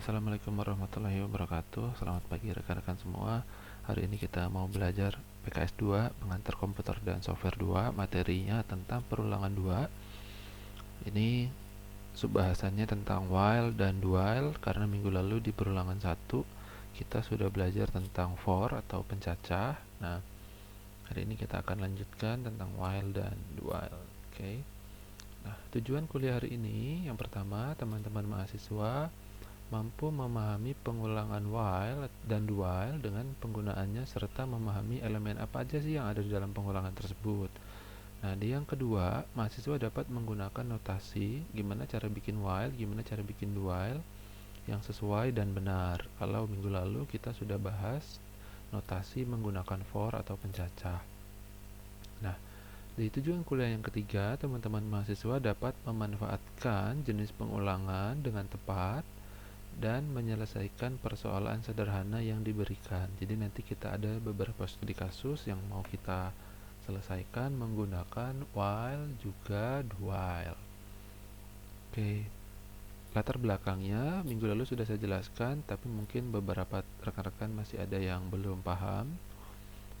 Assalamualaikum warahmatullahi wabarakatuh. Selamat pagi rekan-rekan semua. Hari ini kita mau belajar PKS 2, Pengantar Komputer dan Software 2. Materinya tentang perulangan 2. Ini subbahasannya tentang while dan do while, karena minggu lalu di perulangan 1 kita sudah belajar tentang for atau pencacah. Nah, hari ini kita akan lanjutkan tentang while dan do while. Oke. Nah, tujuan kuliah hari ini yang pertama, teman-teman mahasiswa mampu memahami pengulangan while dan do while dengan penggunaannya serta memahami elemen apa aja sih yang ada di dalam pengulangan tersebut. Nah, di yang kedua, mahasiswa dapat menggunakan notasi gimana cara bikin while, gimana cara bikin do while yang sesuai dan benar. Kalau minggu lalu kita sudah bahas notasi menggunakan for atau pencacah. Nah, di tujuan kuliah yang ketiga, teman-teman mahasiswa dapat memanfaatkan jenis pengulangan dengan tepat dan menyelesaikan persoalan sederhana yang diberikan. Jadi nanti kita ada beberapa studi kasus yang mau kita selesaikan menggunakan while juga do while. Oke. Latar belakangnya minggu lalu sudah saya jelaskan, tapi mungkin beberapa rekan-rekan masih ada yang belum paham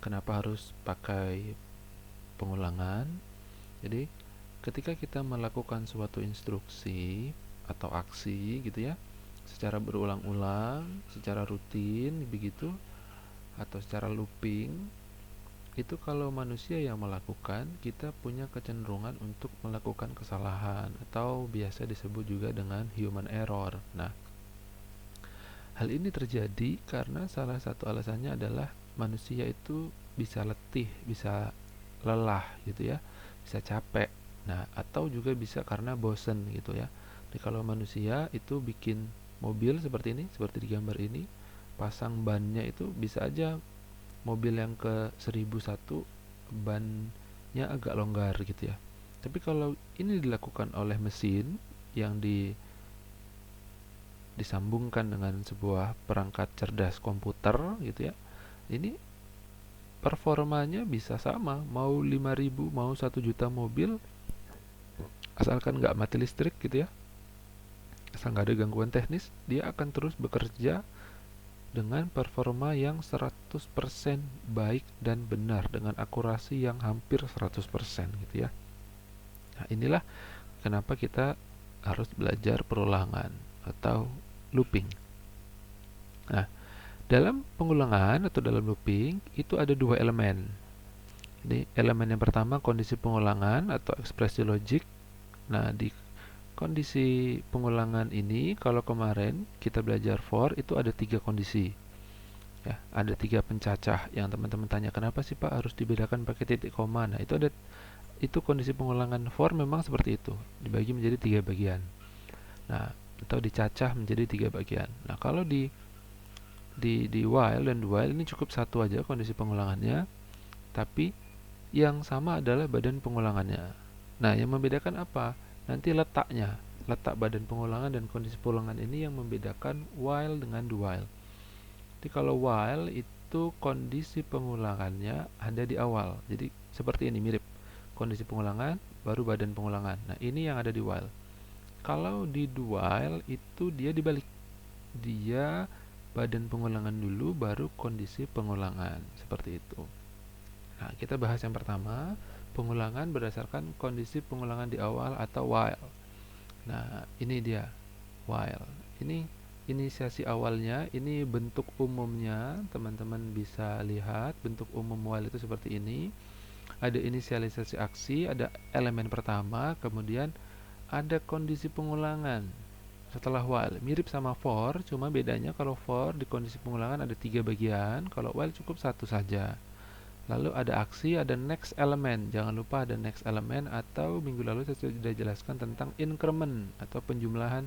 kenapa harus pakai pengulangan. Jadi ketika kita melakukan suatu instruksi atau aksi gitu ya, secara berulang-ulang, secara rutin begitu, atau secara looping, itu kalau manusia yang melakukan, kita punya kecenderungan untuk melakukan kesalahan atau biasa disebut juga dengan human error. Nah, hal ini terjadi karena salah satu alasannya adalah manusia itu bisa letih, bisa lelah gitu ya, bisa capek. Nah, atau juga bisa karena bosen gitu ya. Jadi kalau manusia itu bikin mobil seperti ini, seperti di gambar ini, pasang bannya itu bisa aja mobil yang ke 1001 bannya agak longgar gitu ya. Tapi kalau ini dilakukan oleh mesin yang disambungkan dengan sebuah perangkat cerdas komputer gitu ya, ini performanya bisa sama, mau 5.000 mau 1 juta mobil, asalkan nggak mati listrik gitu ya, asal nggak ada gangguan teknis, dia akan terus bekerja dengan performa yang 100% baik dan benar, dengan akurasi yang hampir 100% gitu ya. Nah, inilah kenapa kita harus belajar perulangan atau looping. Nah, dalam pengulangan atau dalam looping itu ada 2 elemen. Ini elemen yang pertama kondisi pengulangan atau ekspresi logik. Nah, di kondisi pengulangan ini, kalau kemarin kita belajar for, itu ada 3 kondisi. Ya, ada 3 pencacah yang teman-teman tanya, kenapa sih Pak harus dibedakan pakai titik koma? Nah, itu kondisi pengulangan for memang seperti itu, dibagi menjadi 3 bagian. Nah, atau dicacah menjadi 3 bagian. Nah, kalau di while dan do while ini cukup satu aja kondisi pengulangannya, tapi yang sama adalah badan pengulangannya. Nah, yang membedakan apa? Nanti letak badan pengulangan dan kondisi pengulangan ini yang membedakan while dengan do while. Jadi kalau while itu kondisi pengulangannya ada di awal. Jadi seperti ini, mirip. Kondisi pengulangan baru badan pengulangan. Nah, ini yang ada di while. Kalau di do while itu dia dibalik. Dia badan pengulangan dulu baru kondisi pengulangan. Seperti itu. Nah, kita bahas yang pertama, pengulangan berdasarkan kondisi pengulangan di awal atau while. Nah, ini dia while. Ini inisiasi awalnya, ini bentuk umumnya. Teman-teman bisa lihat bentuk umum while itu seperti ini. Ada inisialisasi aksi, ada elemen pertama, kemudian ada kondisi pengulangan setelah while. Mirip sama for, cuma bedanya kalau for di kondisi pengulangan ada 3 bagian, kalau while cukup satu saja. Lalu ada aksi, ada next element. Jangan lupa ada next element, atau minggu lalu saya sudah jelaskan tentang increment atau penjumlahan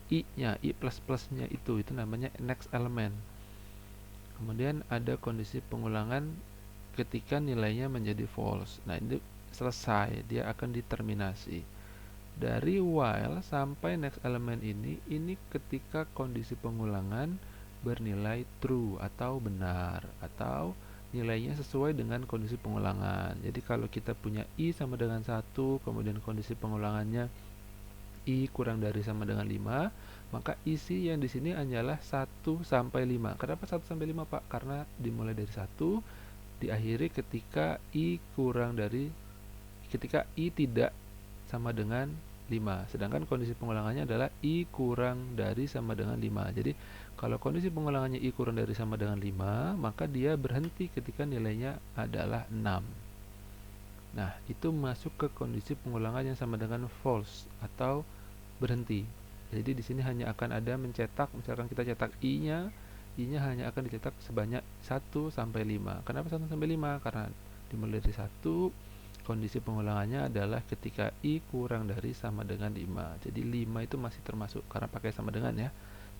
i-nya, i plus-plusnya itu namanya next element. Kemudian ada kondisi pengulangan ketika nilainya menjadi false. Nah, ini selesai, dia akan diterminasi. Dari while sampai next element ini ketika kondisi pengulangan bernilai true atau benar, atau nilainya sesuai dengan kondisi pengulangan. Jadi kalau kita punya i sama dengan 1, kemudian kondisi pengulangannya i kurang dari sama dengan 5, Maka isi yang di sini hanyalah 1 sampai 5. Kenapa 1 sampai 5, Pak? Karena dimulai dari 1, diakhiri ketika ketika i tidak sama dengan 5. Sedangkan kondisi pengulangannya adalah i kurang dari sama dengan 5. Jadi kalau kondisi pengulangannya i kurang dari sama dengan 5, maka dia berhenti ketika nilainya adalah 6. Nah, itu masuk ke kondisi pengulangan yang sama dengan false atau berhenti. Jadi di sini hanya akan ada mencetak, misalkan kita cetak i-nya hanya akan dicetak sebanyak 1 sampai 5. Kenapa 1 sampai 5? Karena dimulai dari 1, kondisi pengulangannya adalah ketika i kurang dari sama dengan 5. Jadi 5 itu masih termasuk karena pakai sama dengan ya.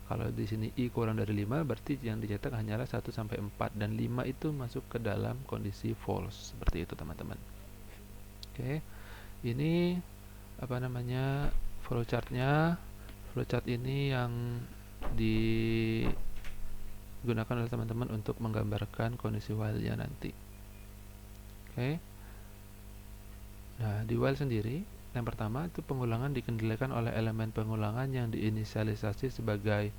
Kalau di sini i kurang dari 5, berarti yang dicetak hanyalah 1 sampai 4, dan 5 itu masuk ke dalam kondisi false. Seperti itu, teman-teman. Oke. Ini apa namanya? Flowchartnya. Flowchart ini yang digunakan oleh teman-teman untuk menggambarkan kondisi while-nya nanti. Oke. Nah, di while sendiri, yang pertama itu pengulangan dikendalikan oleh elemen pengulangan yang diinisialisasi sebagai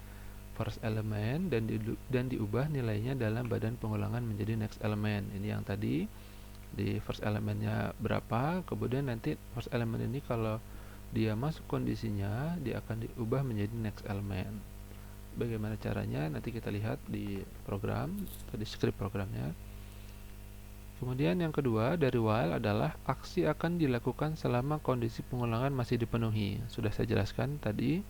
first element dan diubah nilainya dalam badan pengulangan menjadi next element. Ini yang tadi di first elementnya berapa, kemudian nanti first element ini kalau dia masuk kondisinya, dia akan diubah menjadi next element. Bagaimana caranya? Nanti kita lihat di program, di script programnya. Kemudian yang kedua dari while adalah aksi akan dilakukan selama kondisi pengulangan masih dipenuhi. Sudah saya jelaskan tadi.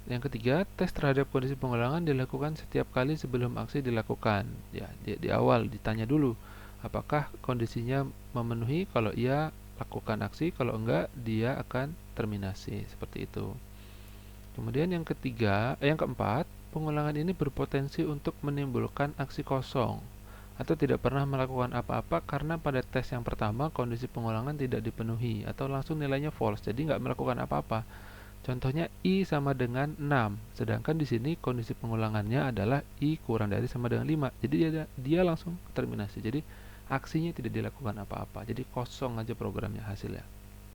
Yang ketiga, tes terhadap kondisi pengulangan dilakukan setiap kali sebelum aksi dilakukan. Ya, di awal ditanya dulu apakah kondisinya memenuhi. Kalau iya, lakukan aksi. Kalau enggak, dia akan terminasi. Seperti itu. Kemudian yang keempat, pengulangan ini berpotensi untuk menimbulkan aksi kosong atau tidak pernah melakukan apa-apa karena pada tes yang pertama kondisi pengulangan tidak dipenuhi atau langsung nilainya false, jadi nggak melakukan apa-apa. Contohnya i sama dengan 6, sedangkan di sini kondisi pengulangannya adalah i kurang dari sama dengan 5. Jadi dia langsung terminasi. Jadi aksinya tidak dilakukan apa-apa. Jadi kosong aja programnya hasilnya.